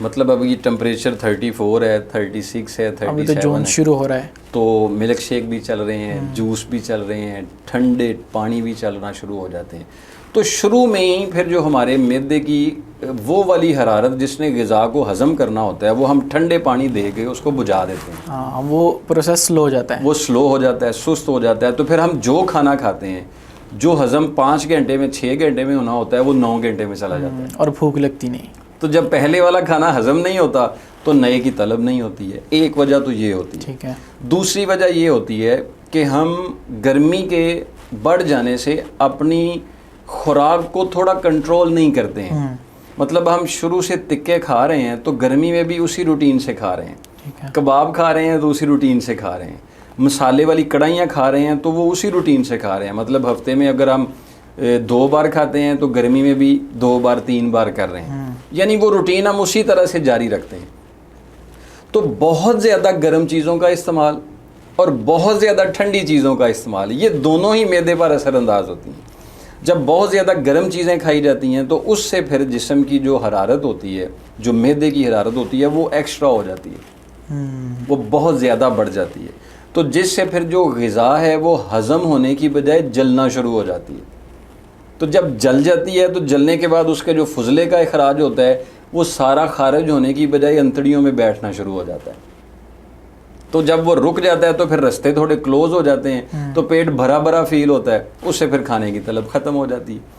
مطلب اب یہ ٹمپریچر 34 ہے، 36 ہے، ابھی تو 37 جون ہے، شروع ہو رہا ہے، تو ملک شیک بھی چل رہے ہیں، جوس بھی چل رہے ہیں، ٹھنڈے پانی بھی چلنا شروع ہو جاتے ہیں. تو شروع میں ہی پھر جو ہمارے معدے کی وہ والی حرارت جس نے غذا کو ہضم کرنا ہوتا ہے وہ ہم ٹھنڈے پانی دے کے اس کو بجھا دیتے ہیں. ہاں وہ پروسیس سلو ہو جاتا ہے، وہ سلو ہو جاتا ہے، سست ہو جاتا ہے. تو پھر ہم جو کھانا کھاتے ہیں جو ہضم 5 گھنٹے میں 6 گھنٹے میں ہونا ہوتا ہے وہ 9 گھنٹے میں چلا جاتا ہے. اور بھوک لگتی نہیں. تو جب پہلے والا کھانا ہضم نہیں ہوتا تو نئے کی طلب نہیں ہوتی ہے. ایک وجہ تو یہ ہوتی ہے. ٹھیک ہے. دوسری وجہ یہ ہوتی ہے کہ ہم گرمی کے بڑھ جانے سے اپنی خوراک کو تھوڑا کنٹرول نہیں کرتے ہیں. مطلب ہم شروع سے تکے کھا رہے ہیں تو گرمی میں بھی اسی روٹین سے کھا رہے ہیں. کباب کھا رہے ہیں تو اسی روٹین سے کھا رہے ہیں. مسالے والی کڑھائیاں کھا رہے ہیں تو وہ اسی روٹین سے کھا رہے ہیں. مطلب ہفتے میں اگر ہم 2 بار کھاتے ہیں تو گرمی میں بھی 2 بار 3 بار کر رہے ہیں. یعنی وہ روٹین ہم اسی طرح سے جاری رکھتے ہیں. تو بہت زیادہ گرم چیزوں کا استعمال اور بہت زیادہ ٹھنڈی چیزوں کا استعمال یہ دونوں ہی معدے پر اثر انداز ہوتی ہیں. جب بہت زیادہ گرم چیزیں کھائی جاتی ہیں تو اس سے پھر جسم کی جو حرارت ہوتی ہے، جو معدے کی حرارت ہوتی ہے وہ ایکسٹرا ہو جاتی ہے، وہ بہت زیادہ بڑھ جاتی ہے. تو جس سے پھر جو غذا ہے وہ ہضم ہونے کی بجائے جلنا شروع ہو جاتی ہے. تو جب جل جاتی ہے تو جلنے کے بعد اس کے جو فضلے کا اخراج ہوتا ہے وہ سارا خارج ہونے کی بجائے انتڑیوں میں بیٹھنا شروع ہو جاتا ہے. تو جب وہ رک جاتا ہے تو پھر رستے تھوڑے کلوز ہو جاتے ہیں تو پیٹ بھرا بھرا فیل ہوتا ہے، اس سے پھر کھانے کی طلب ختم ہو جاتی ہے.